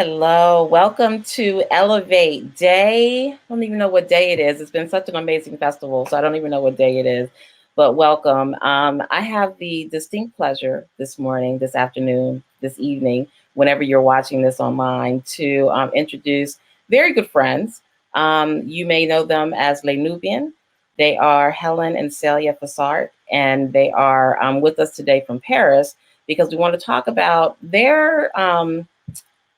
Hello, welcome to Elevate Day. I don't even know what day it is. It's been such an amazing festival, so I don't even know what day it is. But welcome. I have the distinct pleasure this morning, this afternoon, this evening, whenever you're watching this online, to introduce very good friends. You may know them as Les Nubian. They are Helene and Celia Faussart, and they are with us today from Paris because we want to talk about their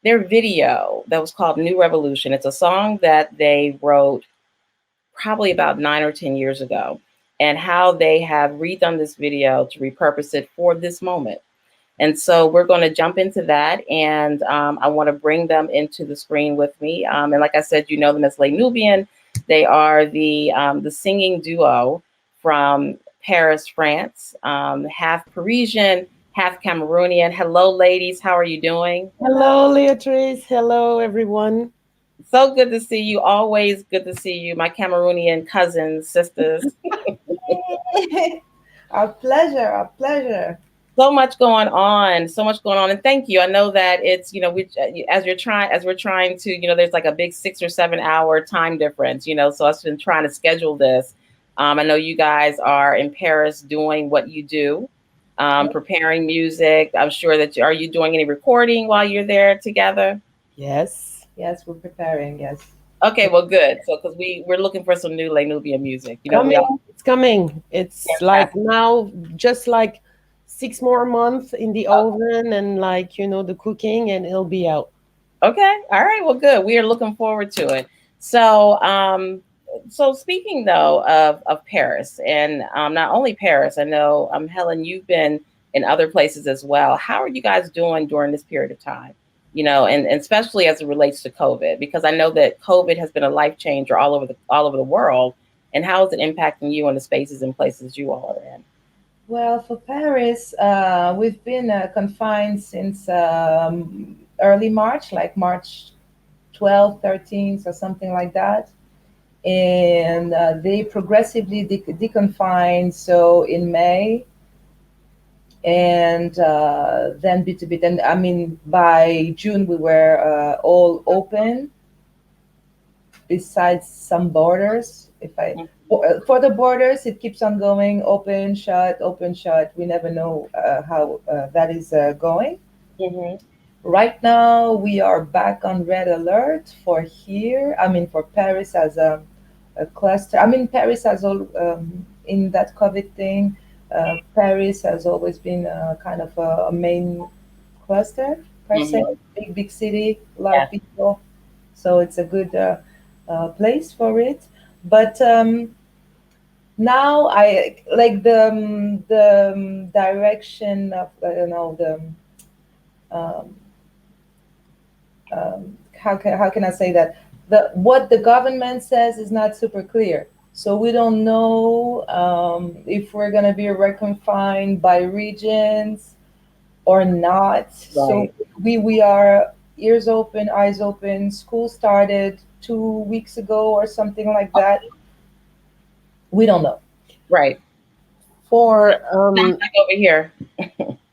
video that was called New Revolution. It's a song that they wrote probably about 9 or 10 years ago, and how they have redone this video to repurpose it for this moment. And so we're going to jump into that, and I want to bring them into the screen with me. And like I said, you know them as Les Nubian. They are the singing duo from Paris, France, half Parisian, half Cameroonian. Hello, ladies. How are you doing? Hello, Leatrice. Hello, everyone. So good to see you. Always good to see you, my Cameroonian cousins, sisters. Our pleasure, our pleasure. So much going on, so much going on, and thank you. I know that it's we as we're trying to there's like a big 6 or 7 hour time difference. So I've been trying to schedule this. I know you guys are in Paris doing what you do, preparing music. I'm sure that are you doing any recording while you're there together? Yes. Yes, we're preparing. Yes. Okay, well, good. So, because we're looking for some new Nubia music. We Coming. all It's coming. It's like fantastic. now, just like 6 more months in the oven and the cooking, and it'll be out. Okay, all right. Well, good. We are looking forward to it. So, so speaking though of Paris, and not only Paris, I know Helen, you've been in other places as well. How are you guys doing during this period of time? And especially as it relates to COVID, because I know that COVID has been a life changer all over the world. And how is it impacting you in the spaces and places you all are in? Well, for Paris, we've been confined since early March, like March 12th, 13th, or something like that. And they progressively deconfined. So in May, and then bit to bit. And I mean, by June, we were all open, besides some borders. If I For the borders, it keeps on going, open, shut, open, shut. We never know how that is going. Mm-hmm. Right now, we are back on red alert for here. I mean, for Paris as a cluster. I mean, Paris has all in that COVID thing. Paris has always been kind of a main cluster per se. Mm-hmm. Big city, a lot Yeah. of people. So it's a good place for it. But now I like the direction of um, how can I say that the what the government says is not super clear. So we don't know if we're gonna be reconfined by regions or not. So Right. we are ears open, eyes open. School started 2 weeks ago or something like that. We don't know. Right. For Sounds like over here.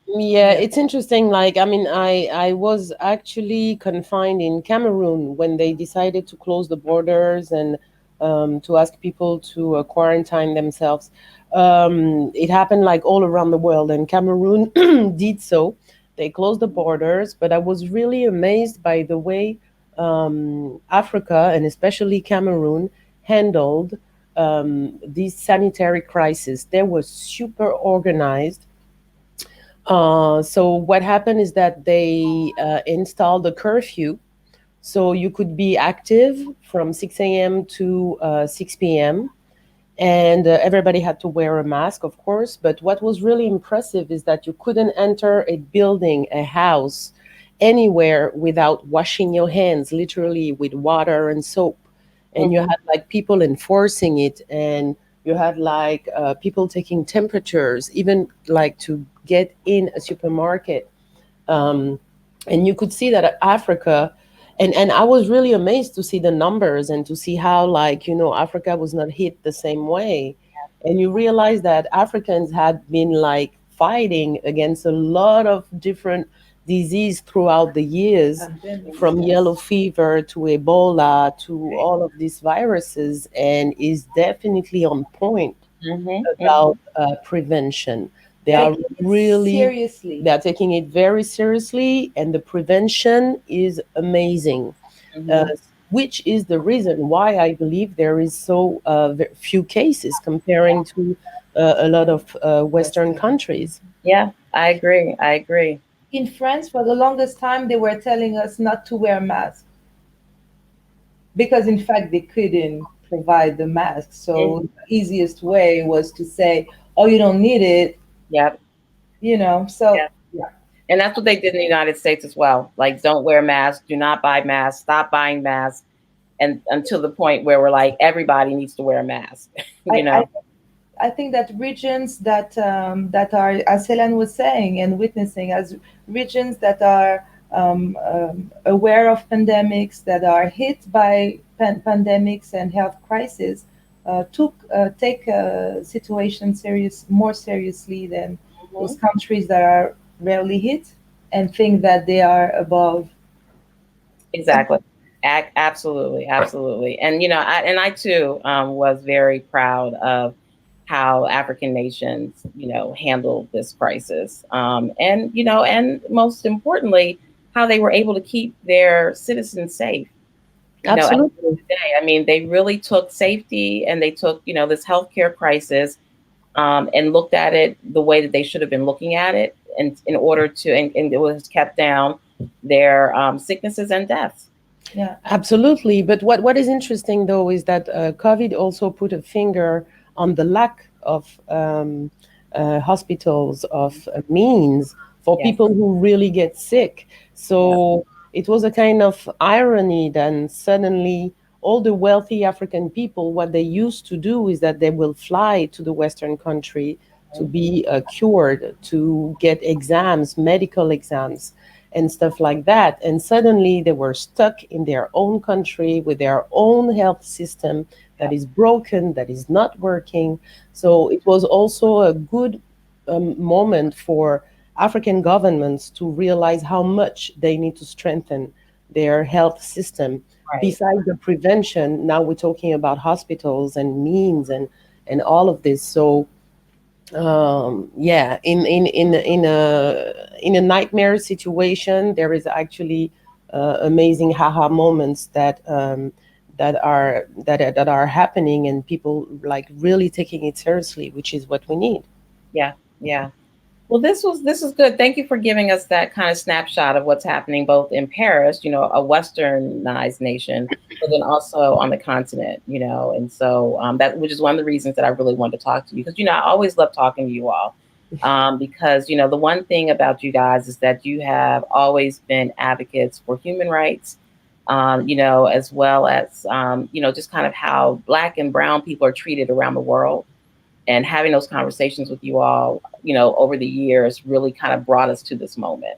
yeah, it's interesting. Like, I mean, I was actually confined in Cameroon when they decided to close the borders and to ask people to quarantine themselves. It happened like all around the world, and Cameroon did so. They closed the borders, but I was really amazed by the way Africa and especially Cameroon handled this sanitary crisis. They were super organized. So what happened is that they installed a curfew, so you could be active from 6 a.m. to 6 p.m. And everybody had to wear a mask, of course. But what was really impressive is that you couldn't enter a building, a house, anywhere without washing your hands, literally with water and soap. And you Mm-hmm. had like people enforcing it, and you had like people taking temperatures, even like to get in a supermarket. Um, and you could see that Africa, and I was really amazed to see the numbers and to see how Africa was not hit the same way. And you realize that Africans had been like fighting against a lot of different disease throughout the years, Pandemics, from yes. yellow fever to Ebola to all of these viruses, and is definitely on point Mm-hmm. about prevention. They are Taking it really, seriously. they are taking it very seriously, and the prevention is amazing. Uh, Mm-hmm. which is the reason why I believe there is so few cases comparing to a lot of Western Western. countries. Yeah, I agree. I agree. In France, for the longest time, they were telling us not to wear masks because, in fact, they couldn't provide the mask. So Mhm. the easiest way was to say, "Oh, you don't need it," Yep. you know. Yeah. So yeah, And that's what they did in the United States as well. Like, don't wear masks, do not buy masks, stop buying masks, and until the point where we're like, everybody needs to wear a mask. I, you I know. I think that regions that are, as Helen was saying and witnessing, as regions that are aware of pandemics, that are hit by pandemics and health crises, take situation more seriously than those Mhm. countries that are rarely hit and think that they are above. Exactly. Absolutely, absolutely. And I too was very proud of how African nations, handled this crisis, and and most importantly, how they were able to keep their citizens safe. At the end of Absolutely. the day, I mean, they really took safety and they took, this healthcare crisis, and looked at it the way that they should have been looking at it, and in order to, and it was kept down their sicknesses and deaths. Yeah. Absolutely. But what is interesting, though, is that COVID also put a finger on the lack of hospitals, of means for Yes. people who really get sick. Yeah. So it was a kind of irony then suddenly all the wealthy African people, what they used to do is that they will fly to the Western country to be cured, to get exams, medical exams and stuff like that. And suddenly they were stuck in their own country with their own health system that is broken, that is not working. So it was also a good moment for African governments to realize how much they need to strengthen their health system. Right. Besides the prevention, now we're talking about hospitals and means and all of this. So yeah, in a nightmare situation there is actually amazing haha moments that are happening and people like really taking it seriously, which is what we need. Yeah. Yeah. Well, this is good. Thank you for giving us that kind of snapshot of what's happening both in Paris, a westernized nation, but then also on the continent, and so that, which is one of the reasons that I really wanted to talk to you, because I always love talking to you all, because the one thing about you guys is that you have always been advocates for human rights, as well as just kind of how Black and Brown people are treated around the world, and having those conversations with you all, over the years really kind of brought us to this moment.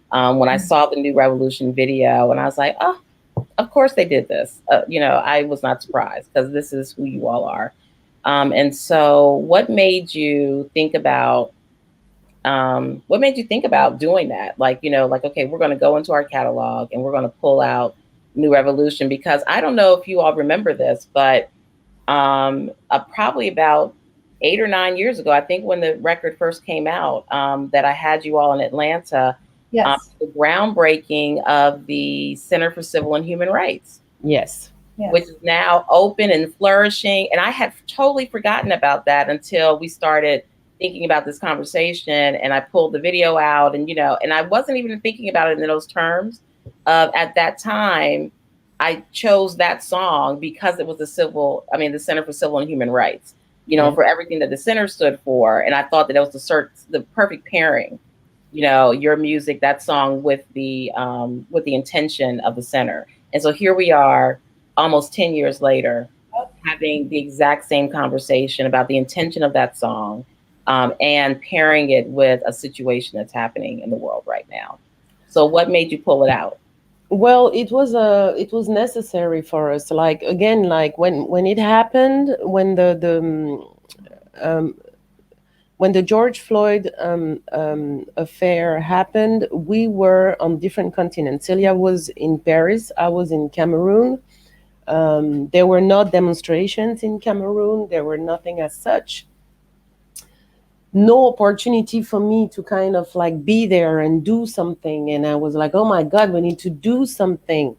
When I saw the New Revolution video, and I was like, oh, of course they did this. I was not surprised because this is who you all are. And so, what made you think about doing that? Like, like, okay, we're going to go into our catalog and we're going to pull out New Revolution, because I don't know if you all remember this, but probably about 8 or 9 years ago, I think when the record first came out, that I had you all in Atlanta, Yes. the groundbreaking of the Center for Civil and Human Rights, Yes. which Yes. is now open and flourishing. And I had totally forgotten about that until we started thinking about this conversation, and I pulled the video out, and and I wasn't even thinking about it in those terms. At that time, I chose that song because it was the Center for Civil and Human Rights, Yes. for everything that the center stood for. And I thought that it was the perfect pairing, your music, that song, with the intention of the center. And so here we are, almost 10 years later, having the exact same conversation about the intention of that song, and pairing it with a situation that's happening in the world right now. So, what made you pull it out? Well, it was necessary for us, like again, like when it happened, when the when the George Floyd affair happened, we were on different continents. Celia was in Paris, I was in Cameroon. There were not demonstrations in Cameroon, there were nothing as such. No opportunity for me to kind of like be there and do something. And I was like, oh my God, we need to do something.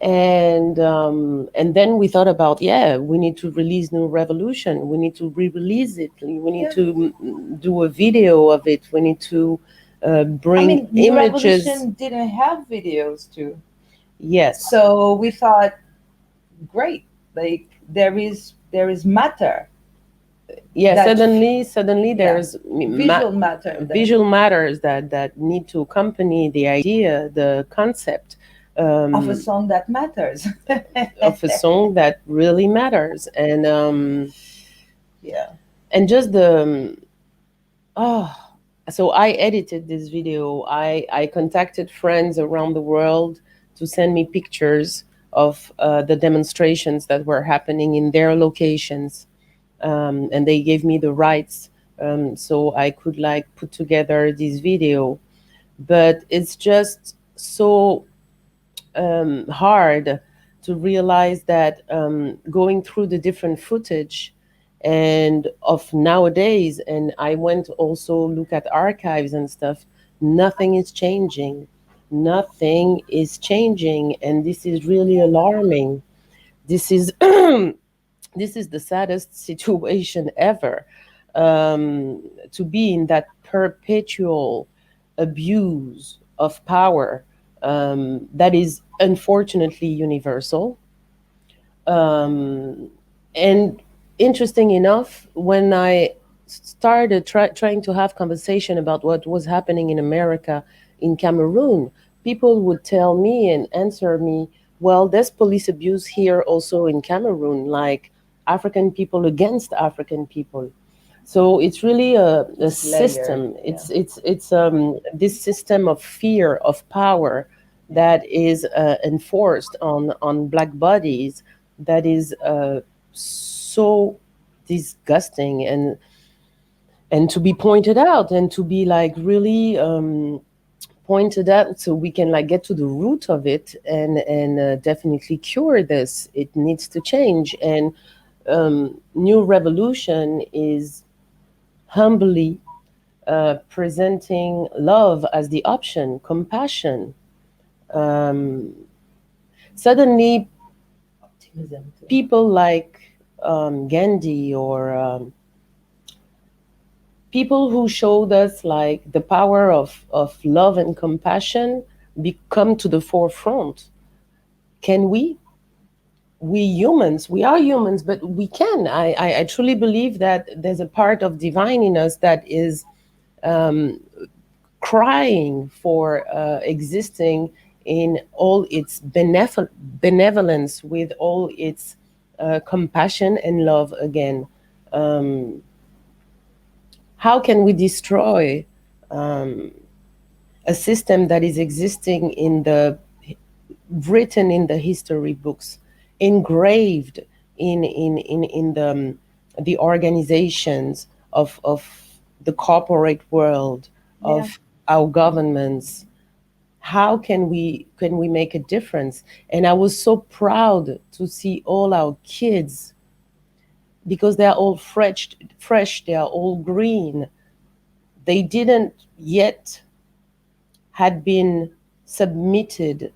And then we thought about, yeah, we need to release New Revolution, we need to re-release it, we need to do a video of it, we need to I bring mean, New images. Revolution didn't have videos too. Yes, So we thought, great, like there is matter yeah, that, suddenly yeah, there's visual matter that visual matters that need to accompany the idea, the concept, of a um, song that matters. of a song that really matters. Yeah. And just the oh, so I edited this video. I contacted friends around the world to send me pictures of the demonstrations that were happening in their locations, and they gave me the rights, so I could like put together this video. But it's just so hard to realize that, going through the different footage and of nowadays, and I went also look at archives and stuff, nothing is changing. Nothing is changing, and this is really alarming. This is this is the saddest situation ever, to be in that perpetual abuse of power, that is unfortunately universal. Um, and interesting enough, when I started trying to have conversation about what was happening in America, in Cameroon, people would tell me and answer me, well, there's police abuse here also in Cameroon, like African people against African people. So it's really a It's layered. system. Yeah. It's this system of fear of power that is enforced on black bodies, that is so disgusting, and to be pointed out and to be like really pointed out, so we can like get to the root of it, and definitely cure this. It needs to change. And New Revolution is humbly presenting love as the option, compassion. Um, Suddenly, Optimism too. people like Gandhi, or people who showed us like the power of love and compassion, become to the forefront. Can we humans, we are humans, but we can. I truly believe that there's a part of divine in us that is um, crying for existing in all its benevolence, with all its compassion and love again. Um, how can we destroy um, a system that is existing in the written in the history books, engraved in the organizations of the corporate world, Yeah. of our governments? How can we make a difference? And I was so proud to see all our kids, because they are all fresh, they are all green. They didn't yet had been submitted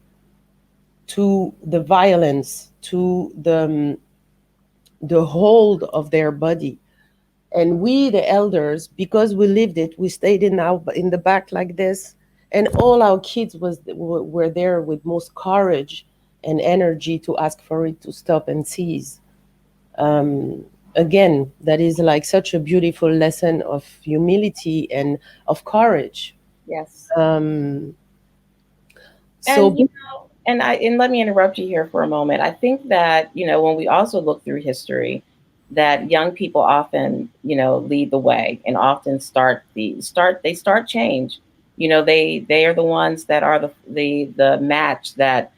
to the violence, to the hold of their body. And we, the elders, because we lived it, we stayed in the back like this, and all our kids were there with most courage and energy to ask for it to stop and cease. Um, Again, that is like such a beautiful lesson of humility and of courage. Yes. Um, And so and let me interrupt you here for a moment. I think that, when we also look through history, that young people often, lead the way and often start change. They are the ones that are the match that,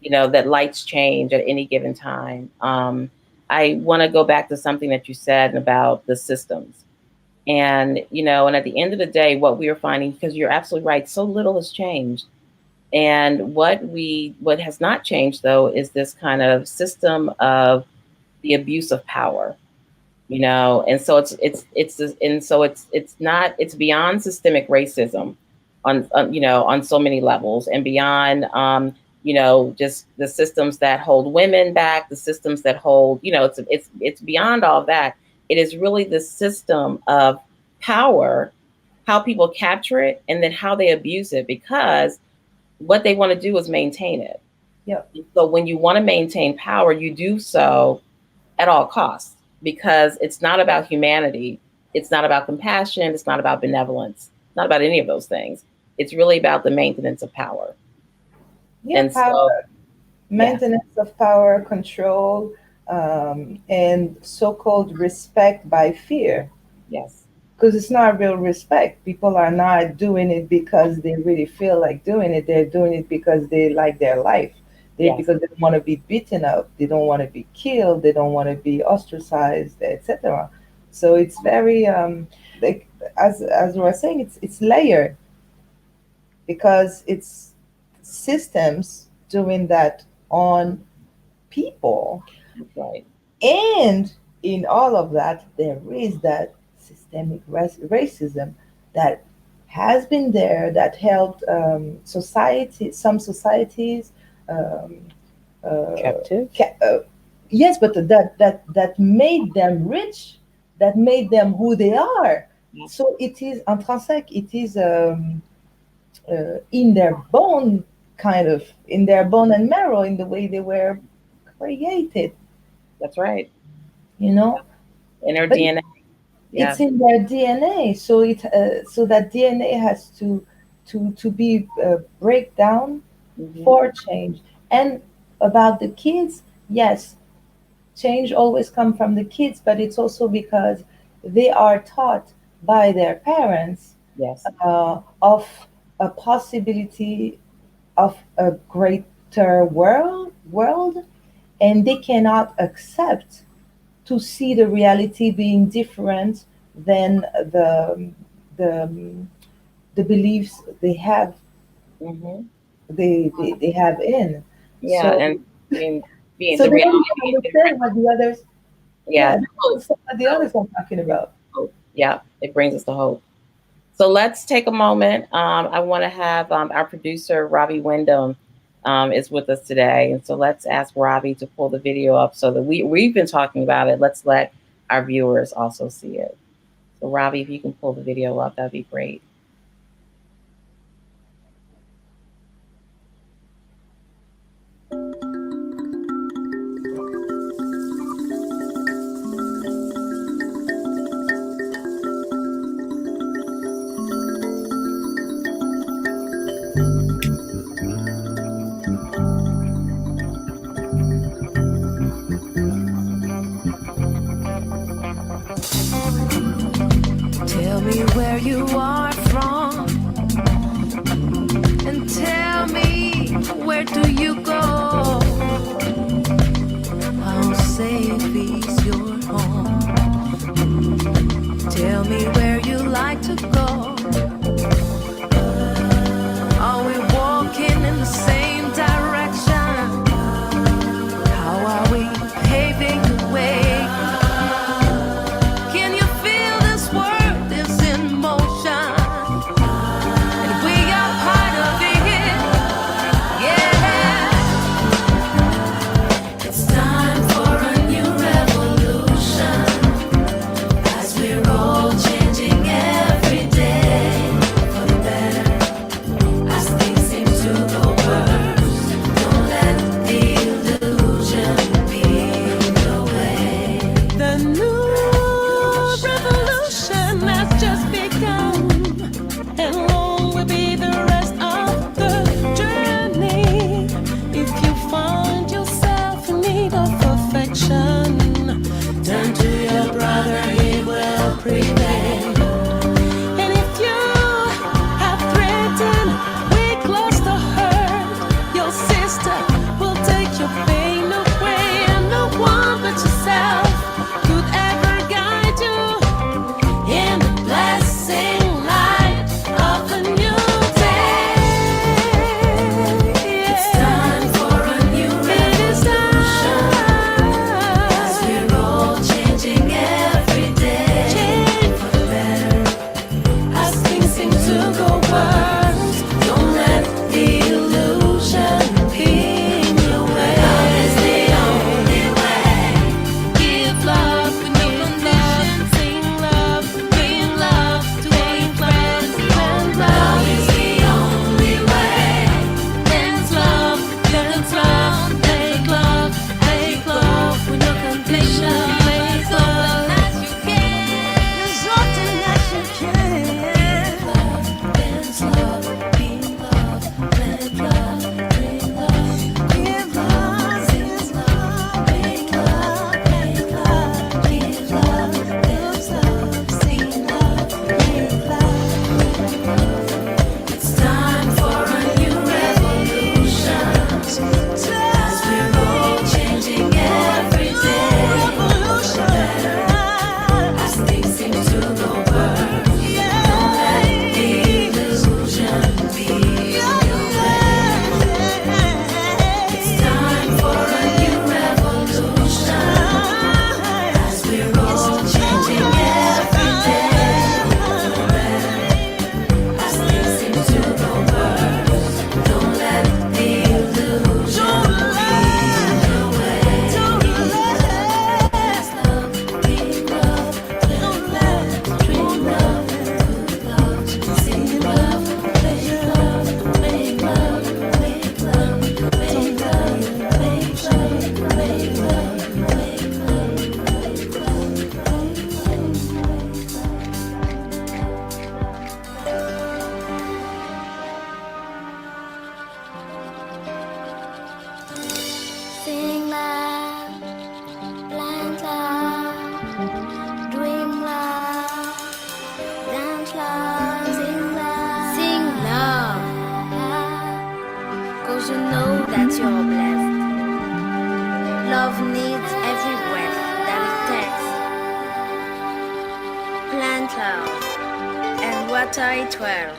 that lights change at any given time. I want to go back to something that you said about the systems. And, and at the end of the day, what we are finding, because you're absolutely right, so little has changed. And what has not changed though is this kind of system of the abuse of power, and so it's beyond systemic racism on so many levels, and beyond just the systems that hold women back, the systems that hold, it's beyond all that. It is really the system of power, how people capture it, and then how they abuse it, because what they want to do is maintain it. Yep. So when you want to maintain power, you do so at all costs, because it's not about humanity. It's not about compassion. It's not about benevolence. Not about any of those things. It's really about the maintenance of power. Yeah, And power, so, maintenance of power, control, and so-called respect by fear. yes, Because it's not real respect. People are not doing it because they really feel like doing it. They're doing it because they like their life. yes, Because they don't want to be beaten up. They don't want to be killed. They don't want to be ostracized, etc. So it's very like, as we were saying, it's layered, because it's systems doing that on people. that's right. And in all of that, there is that systemic racism that has been there, that helped some societies, um, Captive. yes, but that made them rich, that made them who they are. Yes, So it is intrinsèque, it is in their bone, kind of in their bone and marrow, in the way they were created, that's right. you know. In their But DNA. Yeah. it's in their DNA, so so that DNA has to be break down Mm-hmm. for change. And about the kids, yes, change always come from the kids, but it's also because they are taught by their parents Yes. of a possibility of a greater world, and they cannot accept to see the reality being different than the the beliefs they have, Mm-hmm. they have in. Yeah. So And being so the they don't reality even being different. understand what the others, Yeah. yeah, they don't understand what the others are talking about. Hope. Yeah. It brings us to hope. So let's take a moment. I want to have our producer, Robbie Wyndham, is with us today. And so let's ask Robbie to pull the video up so that we've been talking about it. Let's let our viewers also see it. So, Robbie, if you can pull the video up, that'd be great. Tell me where you are from, and tell me where do you go? How safe is your home? Tell me where you like to go. Are we walking in the same direction? How are we paving the way? Can you feel this world is in motion? And we are part of it, yeah. that you're blessed. Love needs every breath that it takes. Plant love and water it well.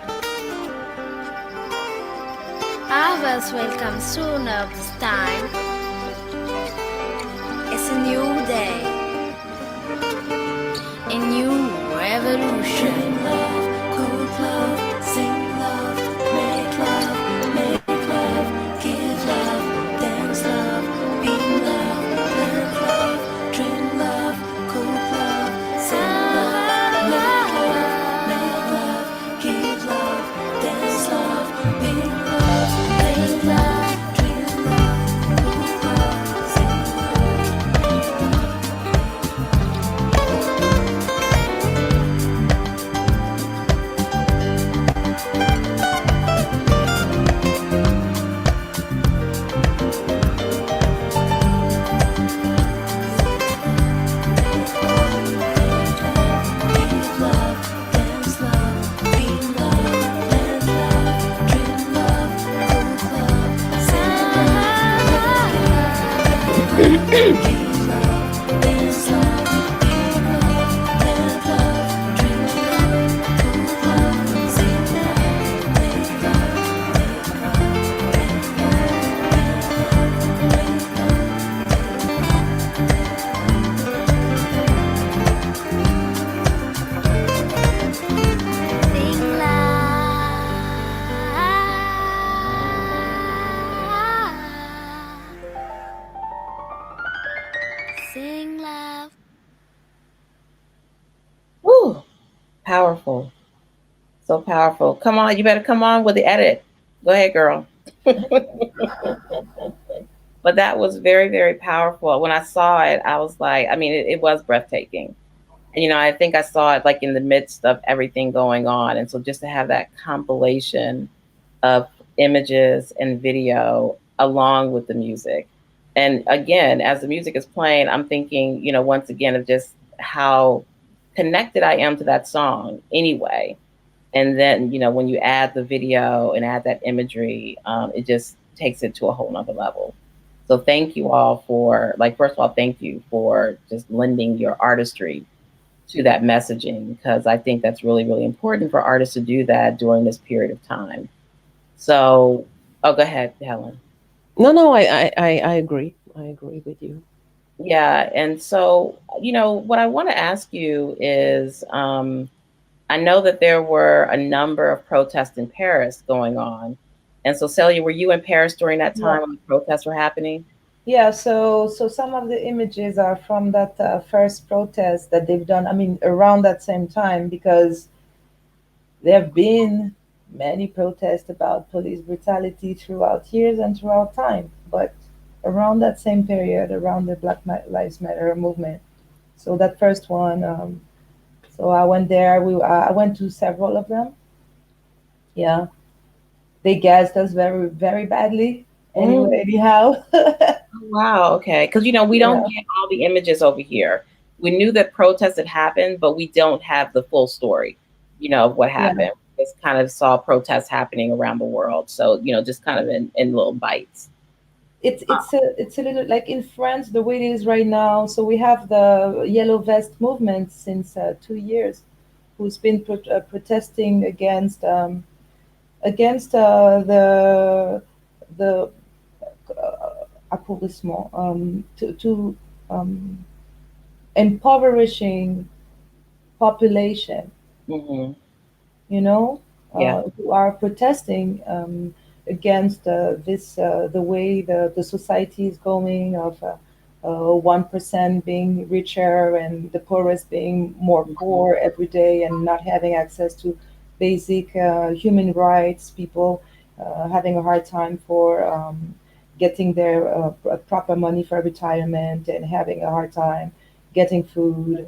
Harvest will come sooner this time. It's a new day, a new revolution. Love, cold love, sing love, make love, give love, dance love, be love, plant love, dream love, cold love, sing love, make love, give love, dance love, be love, plant love, dream love, cold love, sing sing love. Woo, powerful. So powerful. Come on, you better come on with the edit. Go ahead, girl. But that was very, very powerful. When I saw it, I was like, I mean, it was breathtaking. And, I think I saw it like in the midst of everything going on. And so just to have that compilation of images and video along with the music. And again, as the music is playing, I'm thinking, once again, of just how connected I am to that song anyway. And then, when you add the video and add that imagery, it just takes it to a whole nother level. So thank you all for, like, first of all, thank you for just lending your artistry to that messaging, because I think that's really, really important for artists to do that during this period of time. So, oh, go ahead, Helen. No, I agree. I agree with you. Yeah, and so, what I want to ask you is, I know that there were a number of protests in Paris going on. And so, Celia, were you in Paris during that Yeah. time when the protests were happening? Yeah, so some of the images are from that first protest that they've done. I mean, around that same time, because there have been many protests about police brutality throughout years and throughout time. But around that same period, around the Lives Matter movement, so that first one, so I went there. I went to several of them. Yeah, they gassed us very very badly. Anyway, anyhow. Wow, okay. Because, we don't Yeah. get all the images over here. We knew that protests had happened, but we don't have the full story, of what Yeah. happened. We just kind of saw protests happening around the world. So, just kind of in little bites. It's a little like in France the way it is right now. So we have the yellow vest movement since 2 years, who's been protesting against the applaudissement, to um, impoverishing population, Hmm. Yeah. who are protesting against the way the society is going, of 1% being richer and the poorest being more poor every day and not having access to basic human rights, people having a hard time for getting their proper money for retirement and having a hard time getting food,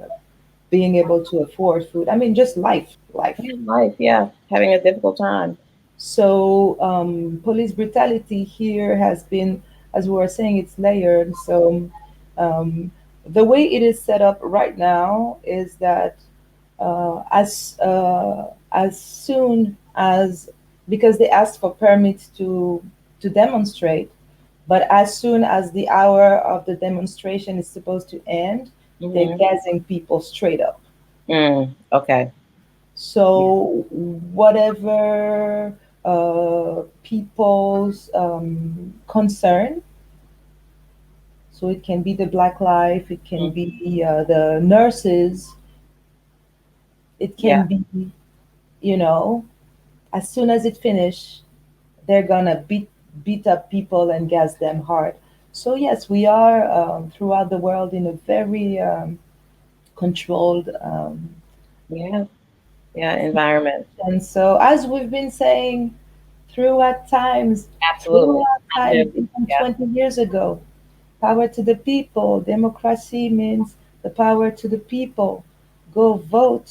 being able to afford food. I mean, just life. Yeah, life, yeah. Having a difficult time. So police brutality here has been, as we were saying, it's layered. So um, the way it is set up right now is that as soon as, because they asked for permits to demonstrate, But as soon as the hour of the demonstration is supposed to end, they're Mm-hmm. gassing people straight up. Okay. Yeah. So whatever people's concern, so it can be the Black Life, it can Mhm. be the nurses, it Yeah. can be, you know, as soon as it finish, they're gonna beat up people and gas them hard. So yes, we are throughout the world in a very controlled. Yeah. Yeah. Environment. And so, as we've been saying throughout times, Absolutely. Not new. even Yeah. 20 years ago, power to the people. Democracy means the power to the people. Go vote.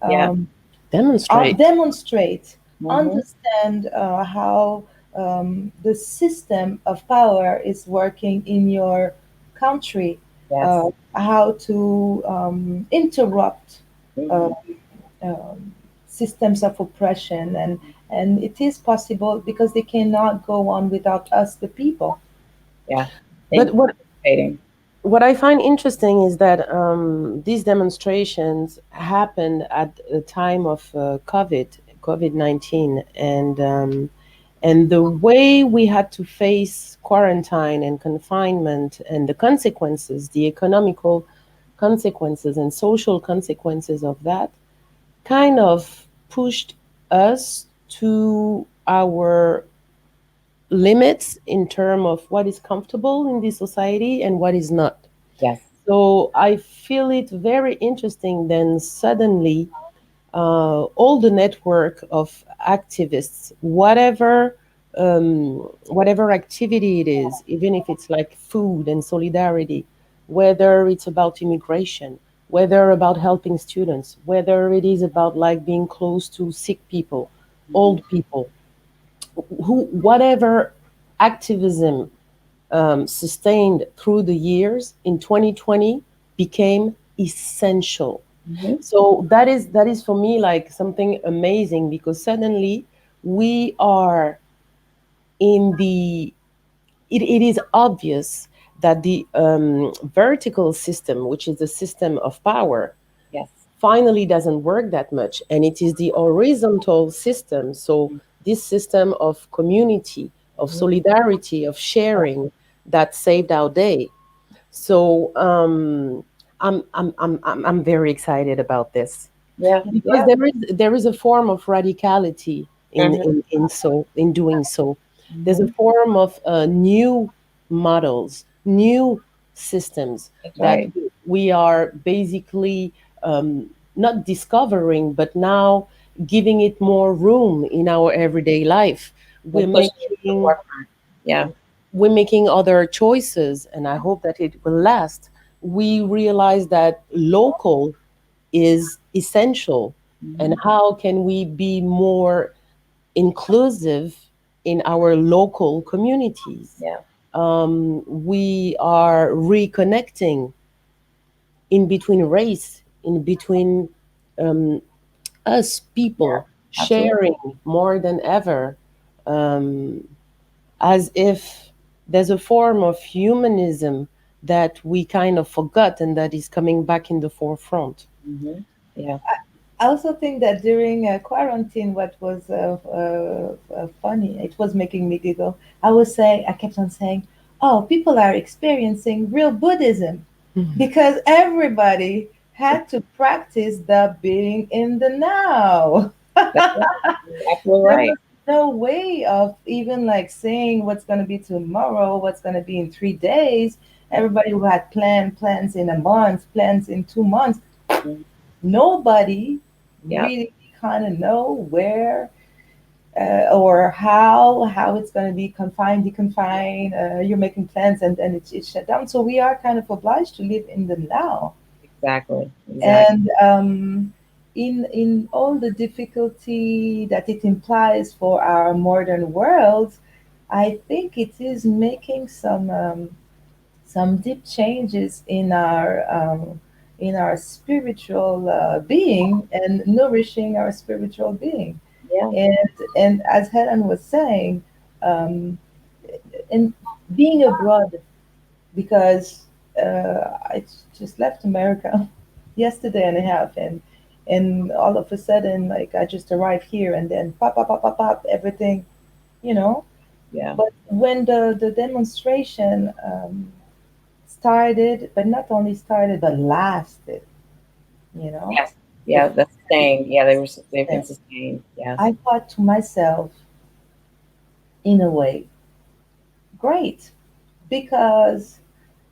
Yeah. Um, Demonstrate. demonstrate, Mm-hmm. understand how the system of power is working in your country, Yes. how to interrupt uh, Mm-hmm. um, systems of oppression, and it is possible because they cannot go on without us, the people. Yeah. But And participating. what I find interesting is that these demonstrations happened at the time of COVID-19, and the way we had to face quarantine and confinement and the consequences, the economical consequences and social consequences of that, kind of pushed us to our limits in terms of what is comfortable in this society and what is not. Yes. So I feel it very interesting. Then suddenly, all the network of activists, whatever activity it is, even if it's like food and solidarity, whether it's about immigration, whether about helping students, whether it is about like being close to sick people, Mm-hmm. old people, whatever activism sustained through the years in 2020 became essential. Mm-hmm. So that is for me like something amazing because suddenly we are in the it is obvious that the vertical system, which is the system of power, Yes. finally doesn't work that much, and it is the horizontal system, so this system of community, of Mm-hmm. solidarity, of sharing, that saved our day. So I'm very excited about this Yeah. because Yeah. there is a form of radicality in Mm-hmm. in doing so. There's a Mm-hmm. form of new models, new systems That's that right. we are basically not discovering, but now giving it more room in our everyday life. We're We're pushing it to the making forefront. Yeah. we're making other choices, and I hope that it will last. We realize that local is essential, and Mm-hmm. how can we be more inclusive in our local communities? Yeah. We are reconnecting in between race, in between um, us Yeah. people, Absolutely. sharing more than ever, um, as if there's a form of humanism that we kind of forgot and that is coming back in the forefront. Mm-hmm. Yeah. I also think that during quarantine, what was funny, it was making me giggle. I kept on saying, "Oh, people are experiencing real Buddhism," because everybody had to practice the being in the now. That's right. You're absolutely There right. was no way of even like saying what's going to be tomorrow, what's going to be in 3 days. Everybody who had plans in a month, plans in 2 months, Mhm. nobody Yep. really kind of know where or how it's going to be confined, deconfined. You're making plans and it's shut down. So we are kind of obliged to live in the now. Exactly. Exactly. And in all the difficulty that it implies for our modern world, I think it is making some deep changes in our spiritual being and nourishing our spiritual being. Yeah. And as Helen was saying, um, and being abroad, because I just left America yesterday and a half, and all of a sudden, like I just arrived here, and then pop, pop, pop, pop, pop, everything, you know. Yeah. But when the demonstration started, but not only started, but lasted, you know, Yes. the Yeah. That's the same. Yeah. They've been thing, sustained. Yes. I thought to myself, in a way, great, because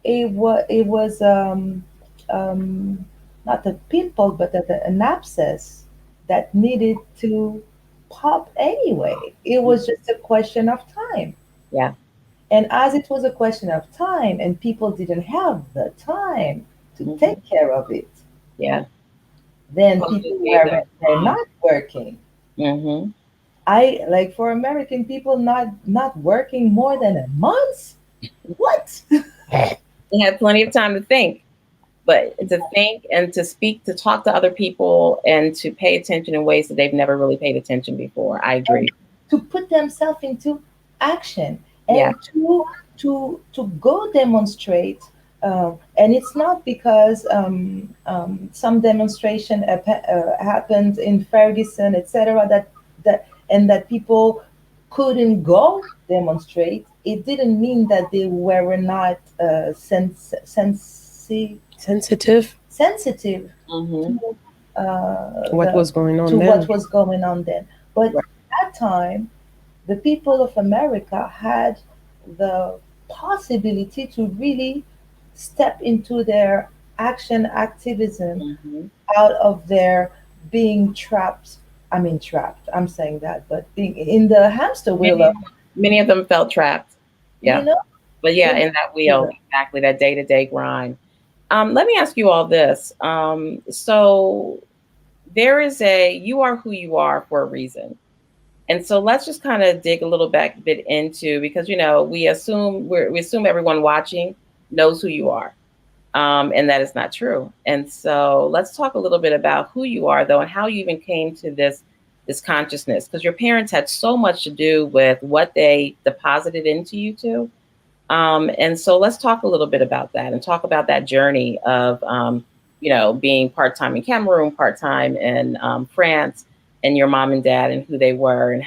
it was um, not a pimple, but an abscess that needed to pop anyway. It Mm. was just a question of time. Yeah. And as it was a question of time, and people didn't have the time to Hmm. take care of it, Yeah. then Well, people just gave them were time. not working. Hmm. I like for American people not working more than a month. What? They had plenty of time to think, but to think and to speak, to talk to other people, and to pay attention in ways that they've never really paid attention before. I And agree. to put themselves into action, Yeah. and to go demonstrate. And it's not because some demonstration happened in Ferguson, etc. That people couldn't go demonstrate. It didn't mean that they were not Sensitive. sensitive Hmm. to What the was going to on what then? was going on then. But Right. at that time, the people of America had the possibility to really step into their action activism Hmm. out of their being trapped. I mean, trapped. I'm saying that, but being in the hamster wheel Many, of, many of them felt trapped. you Yeah. know, But yeah, in in that wheel, the exactly that day to day grind. Let me ask you all this. So there is you are who you are for a reason. And so let's just kind of dig a little back bit into, because we assume everyone watching knows who you are, and that is not true. And so let's talk a little bit about who you are, though, and how you even came to this consciousness, because your parents had so much to do with what they deposited into you too. And so let's talk a little bit about that and talk about that journey of, being part time in Cameroon, part time in France, and your mom and dad and who they were and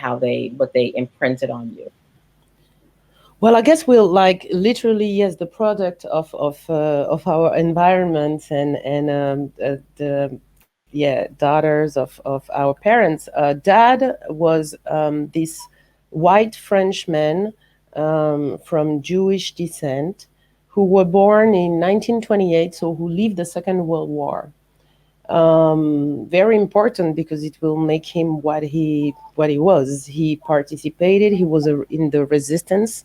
what they imprinted on you. Well, I guess we'll like literally yes, the product of our environment and the daughters of our parents. Dad was this white Frenchman from Jewish descent who were born in 1928, so who lived the Second World War. Very important because it will make him what he was. He participated. He was in the resistance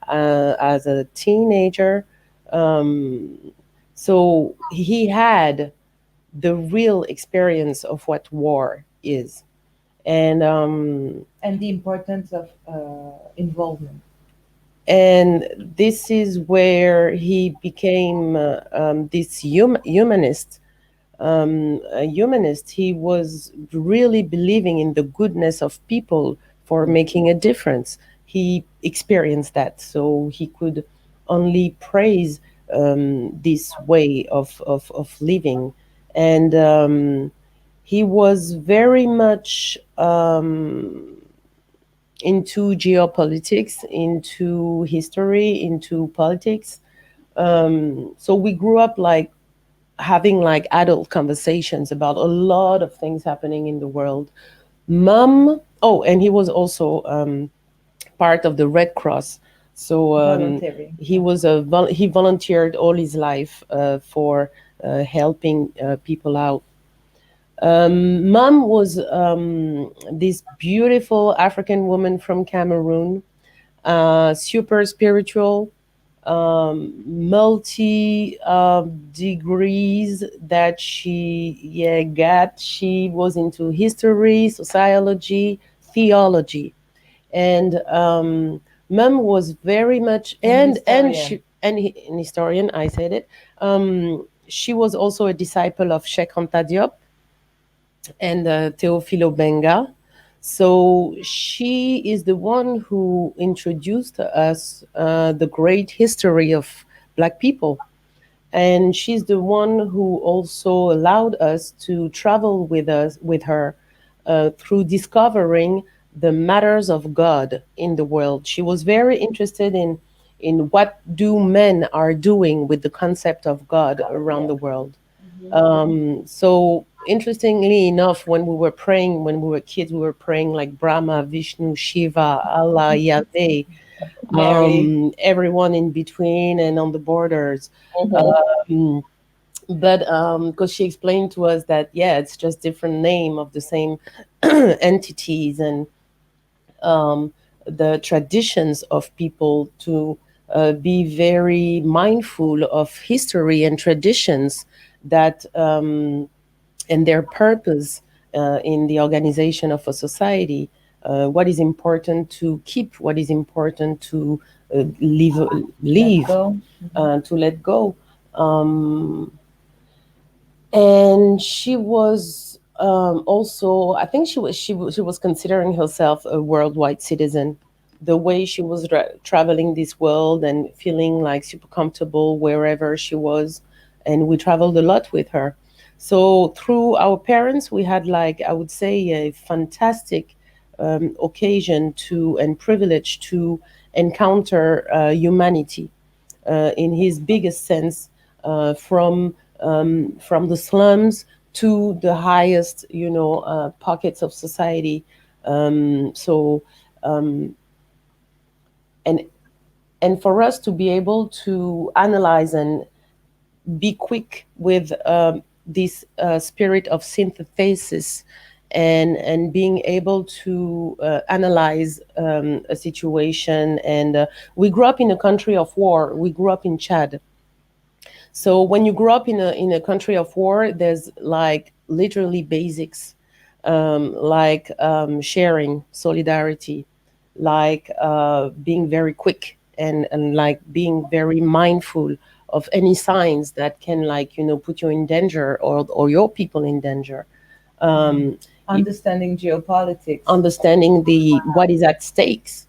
as a teenager. Um, so he had the real experience of what war is. and the importance of involvement. And this is where he became this humanist. A humanist. He was really believing in the goodness of people for making a difference. He experienced that, so he could only praise this way of living. And he was very much into geopolitics, into history, into politics. So we grew up like having like adult conversations about a lot of things happening in the world. Mom, oh, and he was also part of the Red Cross. So Voluntary. he was he volunteered all his life for helping people out. Mom was this beautiful African woman from Cameroon, super spiritual, multi degrees that she got. She was into history, sociology, theology, and mom was very much And and historian. she and an historian. I said it. She was also a disciple of Sheikh Anta Diop and Teofilo Benga. So she is the one who introduced to us the great history of Black people. And she's the one who also allowed us to travel with her through discovering the matters of God in the world. She was very interested in what do men are doing with the concept of God around the world. So interestingly enough, when we were praying, when we were kids, we were praying like Brahma, Vishnu, Shiva, Allah, Yahweh, Mary. everyone in between and on the borders. Mhm. Um, but because she explained to us that yeah, it's just different name of the same entities, and the traditions of people to be very mindful of history and traditions that and their purpose in the organization of a society. What is important to keep, what is important to Let leave, go. to let go. Um, and she was also, I think she was considering herself a worldwide citizen. The way she was traveling this world and feeling like super comfortable wherever she was, and we traveled a lot with her. So through our parents, we had, like, I would say, a fantastic occasion to and privilege to encounter humanity in his biggest sense, from the slums to the highest, pockets of society. So, and and for us to be able to analyze and be quick with this spirit of synthesis, and being able to analyze a situation. And we grew up in a country of war. We grew up in Chad. So when you grow up in a country of war, there's like literally basics, like sharing, solidarity, like being very quick, and like being very mindful of any signs that can, like, put you in danger, or your people in danger. Um, Understanding geopolitics. Understanding the what is at stakes,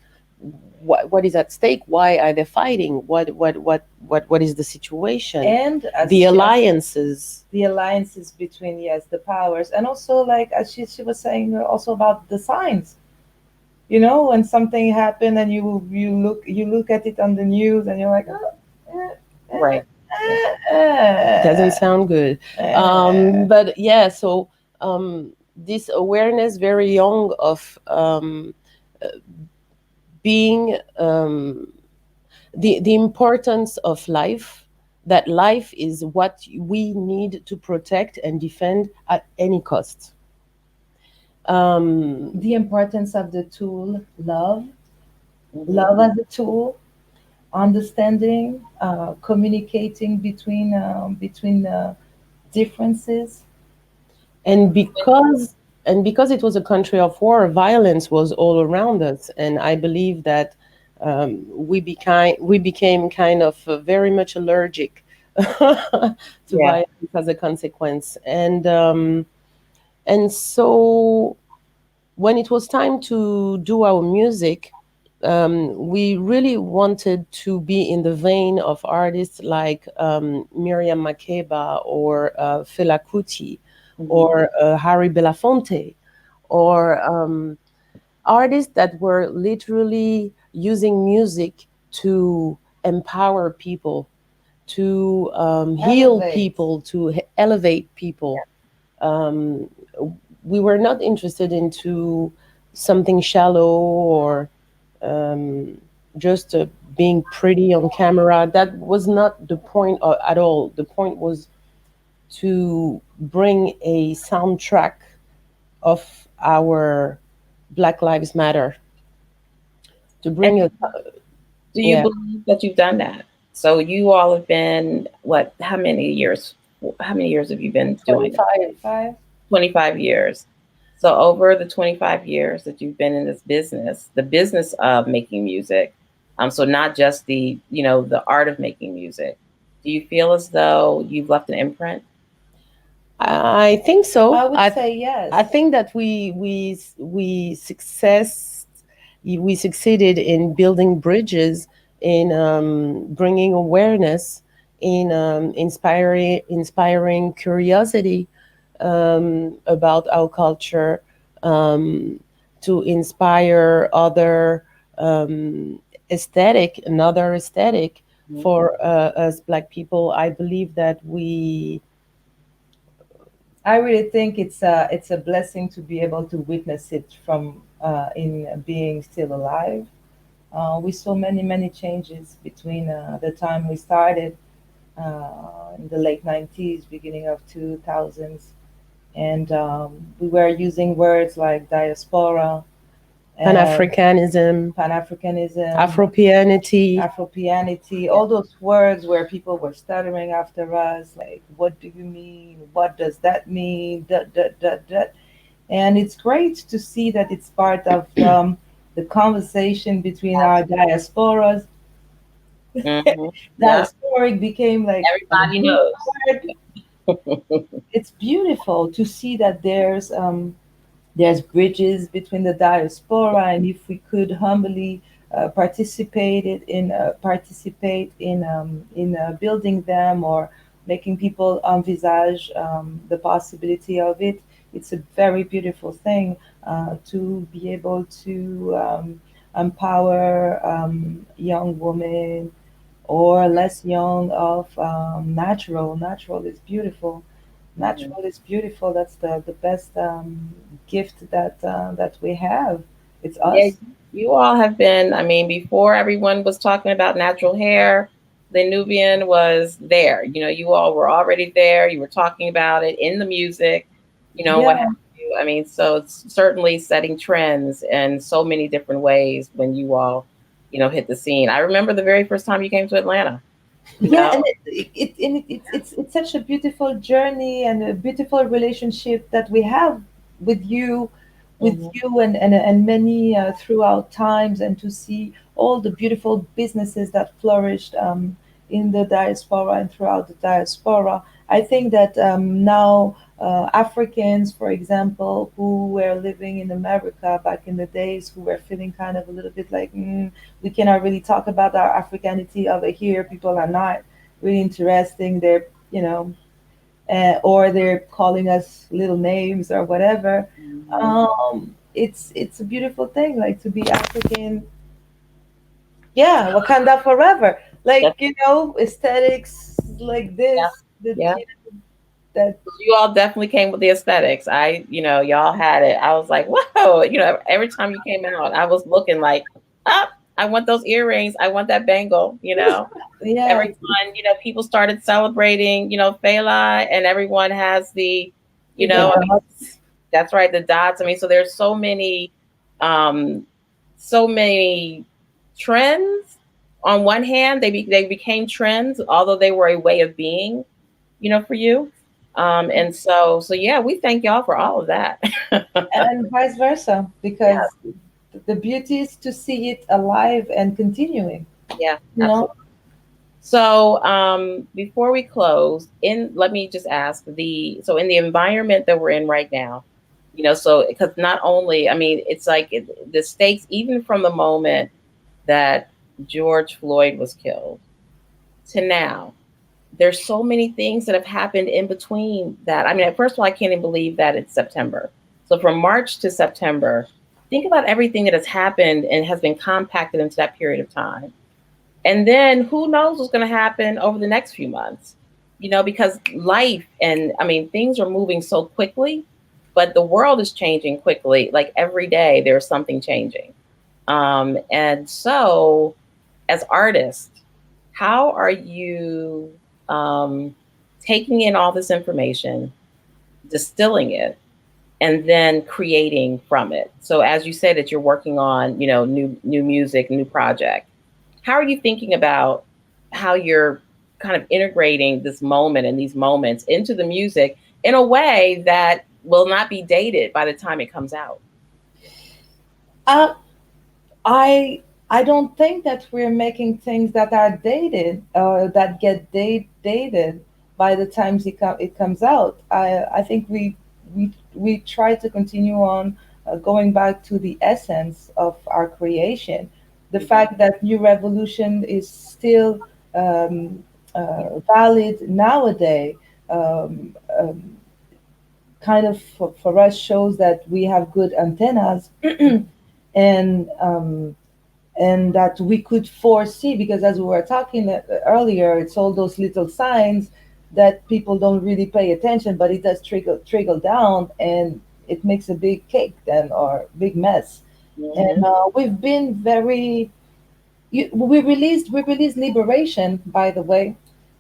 what is at stake, why are they fighting, what is the situation, And the alliances. the alliances between, yes, the powers, and also, like, as she was saying, also about the signs. When something happened and you look at it on the news and you're like, oh, Right. Doesn't sound good. But yeah, so this awareness very young of being the importance of life, that life is what we need to protect and defend at any cost. the importance of the tool love, Mhm. love as a tool, understanding, communicating between differences. and because it was a country of war, violence was all around us, and I believe that we became kind of very much allergic to Yeah. violence as a consequence. And so when it was time to do our music, we really wanted to be in the vein of artists like Miriam Makeba, or Fela Kuti, Mhm. or Harry Belafonte, or artists that were literally using music to empower people, to heal Elevate. people, to elevate people. Um, we were not interested into something shallow, or um, just being pretty on camera. That was not the point at all. The point was to bring a soundtrack of our Black Lives Matter, to And bring a do you yeah, believe that you've done that? So you all have been what? How many years? How many years have you been doing it? 25. 5. 25 years. So over the 25 years that you've been in this business, the business of making music, so not just the art of making music, do you feel as though you've left an imprint? I think I so. would say I yes. think that we succeeded in building bridges, in bringing awareness, in inspiring curiosity about our culture, um, to inspire other um, another aesthetic Mhm. for us Black people. I believe that we. I really think it's a blessing to be able to witness it from in being still alive. We saw many changes between the time we started in the late 90s, beginning of 2000s, and we were using words like diaspora Pan and Africanism, Pan Africanism, Afropianity. Afropianity, Yeah. all those words where people were stuttering after us, like, what do you mean? What does that mean? Dot, dot, dot, dot. And it's great to see that it's part of the conversation between our diasporas. Mhm. Yeah. Diasporic became like a Everybody big knows. word. It's beautiful to see that there's bridges between the diaspora, and if we could humbly participate in building them or making people envisage the possibility of it, it's a very beautiful thing to be able to empower young women or less young of natural is beautiful. Mhm. Natural is beautiful. That's the best gift that we have. It's Yeah, us. you all have been, I mean, before everyone was talking about natural hair, the Nubian was there. You all were already there. You were talking about it in the music, what have Yeah, you. I mean, so it's certainly setting trends in so many different ways when you all, hit the scene. I remember the very first time you came to Atlanta, you yeah, and know? it's such a beautiful journey and a beautiful relationship that we have with you, Mhm. and many throughout times, and to see all the beautiful businesses that flourished in the diaspora and throughout the diaspora. I think that now Africans, for example, who were living in America back in the days, who were feeling kind of a little bit like, we cannot really talk about our Africanity over here. People are not really interesting. They're, or they're calling us little names or whatever. Mhm. It's a beautiful thing, like to be African. Yeah, Wakanda forever. Yep. Like aesthetics like Yeah. this. Yeah. That You all definitely came with the aesthetics. Y'all had it. I was like, whoa, every time you came out, I was looking like, up, I want those earrings. I want that bangle. yeah, Everyone, people started celebrating, Fela, and everyone has with the I mean, dots. that's right, the dots. I mean, so there's um, so many trends. On one hand, they became trends, although they were a way of being, for you. And so yeah, we thank y'all for all of that. And vice versa, Yeah, because the beauty is to see it alive and continuing. yeah, You know, absolutely. So before we close, let me just ask so in the environment that we're in right now, so because not only, I mean, it's like the stakes, even from the moment that George Floyd was killed to now, there's so many things that have happened in between that. I mean, first of all, I can't even believe that it's September. So from March to September, think about everything that has happened and has been compacted into that period of time. And then who knows what's going to happen over the next few months, because life and I mean, things are moving so quickly, but the world is changing quickly. Like every day, there's something changing. And so, as artists, how are you um, taking in all this information, distilling it, and then creating from it? So, as you say that you're working on, new music, new project. How are you thinking about how you're kind of integrating this moment and these moments into the music in a way that will not be dated by the time it comes out? uh, I don't think that we're making things that are dated or that get dated. by the time it comes out. I think we try to continue on going back to the essence of our creation. The Mhm. fact that New Revolution is still valid nowadays, um, um, kind of for us shows that we have good antennas and and that we could foresee, because as we were talking earlier, it's all those little signs that people don't really pay attention, but it does trickle down, and it makes a big cake then, or big mess. And Mhm. we've been very we released Liberation, by the way.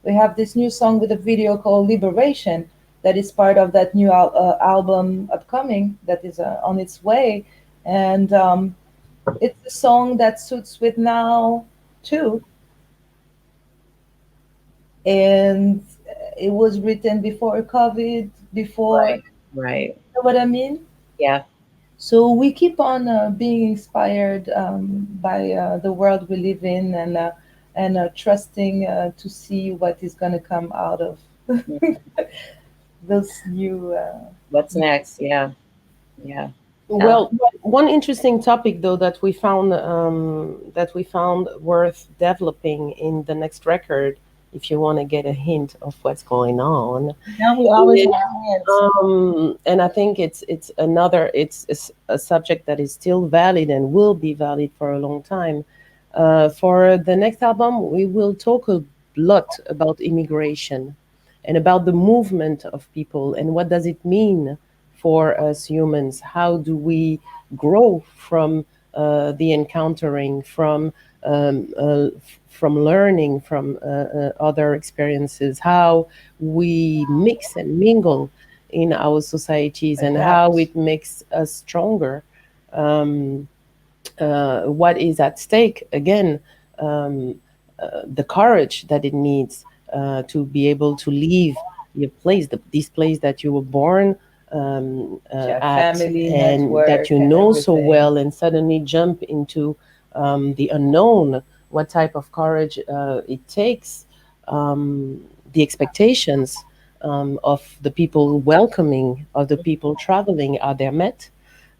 We have this new song with a video called Liberation that is part of that new album upcoming that is on its way. And it's a song that suits with now too. And it was written before COVID, before, Right. Right. you know what I mean? Yeah. So we keep on being inspired by the world we live in, and trusting to see what is going to come out of Mhm. those new. What's next? Yeah. Yeah. Ellen? Well, one interesting topic though that we found worth developing in the next record, if you want to get a hint of what's going on, No, we always is, want hints. and I think it's another it's a subject that is still valid and will be valid for a long time. For the next album, we will talk a lot about immigration and about the movement of people and what does it mean for us humans. How do we grow from the encountering, from learning from other experiences? How we mix and mingle in our societies, and how Adapt. it makes us stronger. Um, what is at stake again, um, the courage that it needs to be able to leave your place, this place that you were born Yeah, at, family, and that you network, and know so everything. well, and suddenly jump into the unknown. What type of courage it takes, the expectations of the people welcoming, of the people traveling, are they met?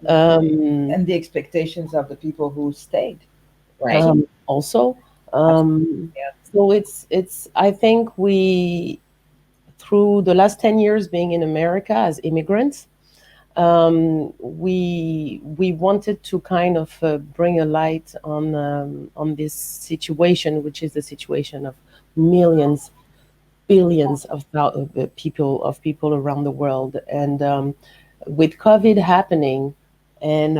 Mhm. um, And the expectations of the people who stayed. Right. Also. Absolutely. Um, Yeah. so it's I think we, through the last 10 years being in America as immigrants, we wanted to kind of bring a light on this situation, which is the situation of millions, billions of people around the world. And with COVID happening, and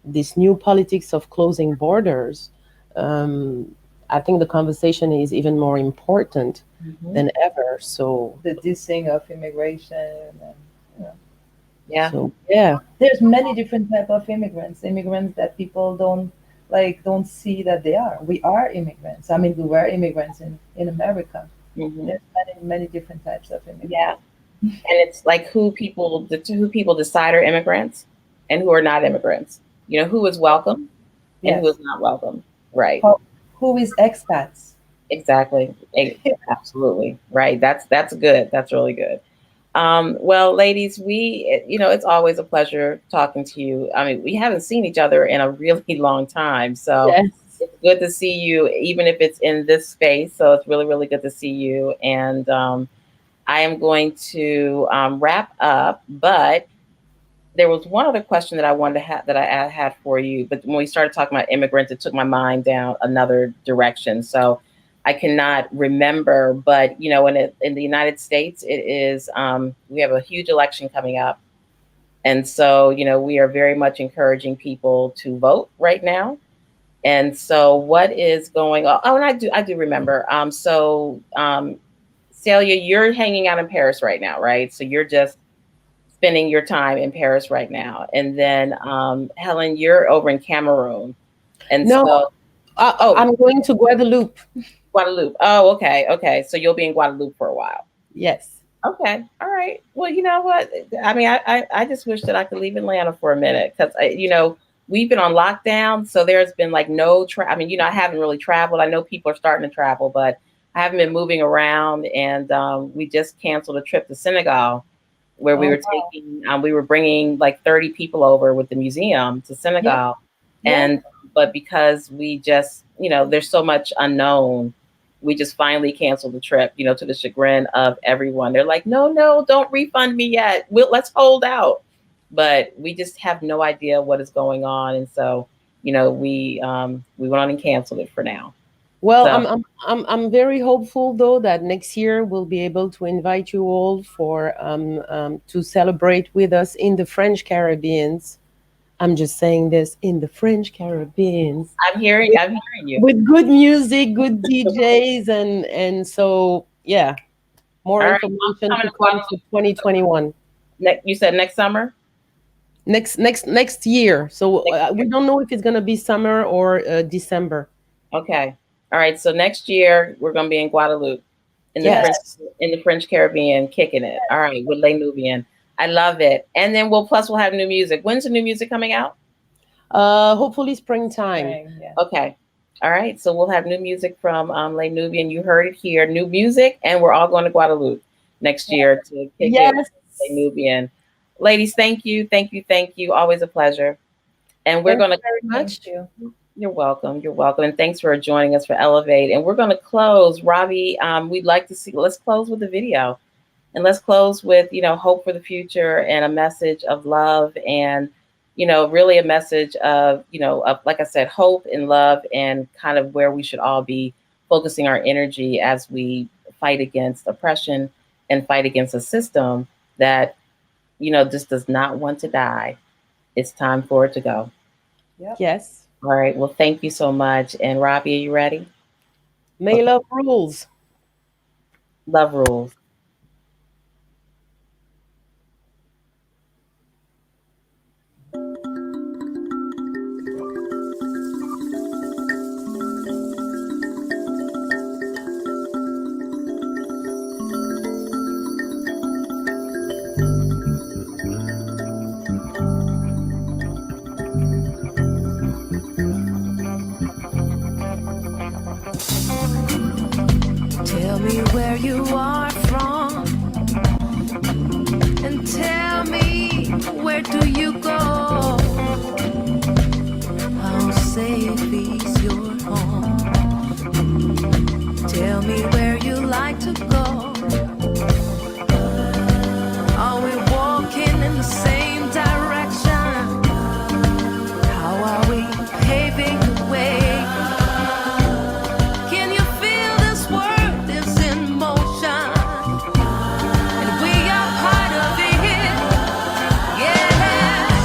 this new politics of closing borders, um, I think the conversation is even more important Mhm. than ever. So, The dissing of immigration, and you know, Yeah. yeah. there's many different type of immigrants that people don't see that they are. We are immigrants. I mean, we were immigrants in America. Mhm. There's many different types of immigrants. Yeah. And it's like who people decide are immigrants and who are not immigrants. You know, who is welcome and who is Yes. not welcome. Right. How, who is expats? Exactly. Absolutely. Right. That's good. That's really good. Well, ladies, it's always a pleasure talking to you. I mean, we haven't seen each other in a really long time, so Yes. it's good to see you, even if it's in this space. So it's really, really good to see you. And I am going to wrap up, but there was one other question that I wanted to have that I had for you. But when we started talking about immigrants, it took my mind down another direction. So I cannot remember, but in the United States, it is we have a huge election coming up, and so we are very much encouraging people to vote right now. And so, what is going on? Oh, and I do remember. Celia, you're hanging out in Paris right now, right? So you're just spending your time in Paris right now. And then Helen, you're over in Cameroon. And No, so, oh, I'm going to Guadeloupe. Guadeloupe. Oh, okay. Okay. So you'll be in Guadeloupe for a while. Yes. Okay. All right. Well, you know what? I mean, I just wish that I could leave Atlanta for a minute because, we've been on lockdown. So there's been like no I mean, I haven't really traveled. I know people are starting to travel, but I haven't been moving around, and we just canceled a trip to Senegal where we Oh were wow. taking, we were bringing like 30 people over with the museum to Yeah. Senegal. Yeah. And, but because we just, there's so much unknown, we just finally canceled the trip, to the chagrin of everyone. They're like, no, no, don't refund me yet. Let's hold out. But we just have no idea what is going on. And so, we went on and canceled it for now. Well, So I'm very hopeful though that next year we'll be able to invite you all for to celebrate with us in the French Caribbeans. I'm just saying this, in the French Caribbeans, I'm hearing you. with good music, good DJs, and so yeah, more All right. I'm information coming to to come Guadeloupe. for 2021. You said next summer? Next year. So Next we year. don't know if it's gonna be summer or December. Okay. All right. So next year we're gonna be in Guadeloupe in the French Yes. Yes. in the French Caribbean, kicking it. All right, with Les Nubian. I love it. And then we'll have new music. When's the new music coming out? Hopefully springtime. Spring. Yeah. Okay. All right. So we'll have new music from Les Nubian. You heard it here. New music, and we're all going to Guadeloupe next Yeah. year to kick it with Yes. Les Nubian. Ladies, thank you, thank you, thank you. Always a pleasure. And we're Thank gonna you very Thank much. you. You're welcome. You're welcome. And thanks for joining us for Elevate. And we're going to close. Robbie, we'd like to see, let's close with the video. And let's close with, hope for the future and a message of love and, really a message of, like I said, hope and love and kind of where we should all be focusing our energy as we fight against oppression and fight against a system that, just does not want to die. It's time for it to go. Yep. Yes. All right. Well, thank you so much. And Robbie, are you ready? May Okay. love rules. Love rules. Tell me where you are from, and tell me where do you go? How safe is your home? Tell me where you like to go. Are we walking in the same direction? How are we paving the way? Can you feel this world is in motion? And we are part of it. Yeah.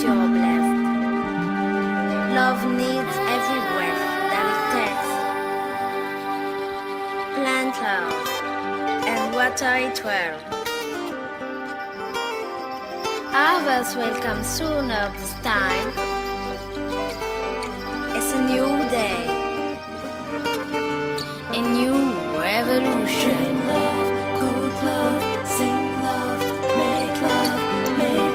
you're blessed. Love needs every breath that it takes. Plant love and water it well. Harvest will come sooner this time. It's a new day, a new revolution. Dream love, cook love, sing love, make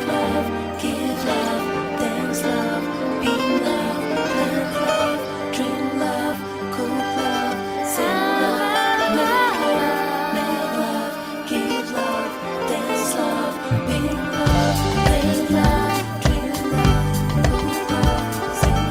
love, give love, dance love, be love, plant love, dream love, cook love, sing love, make love, give love, dance love, be love, plant love, dream love, cook love, sing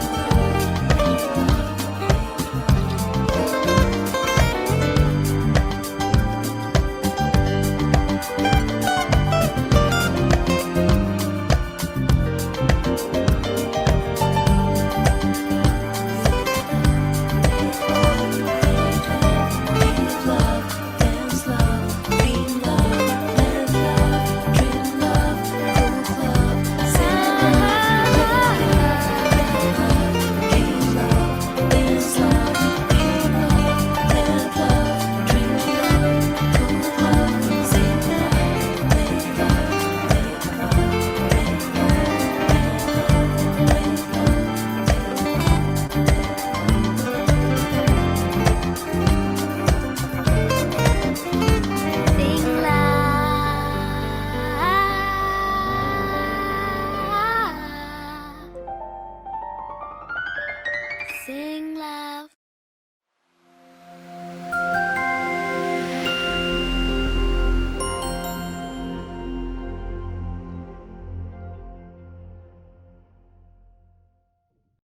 Sing love.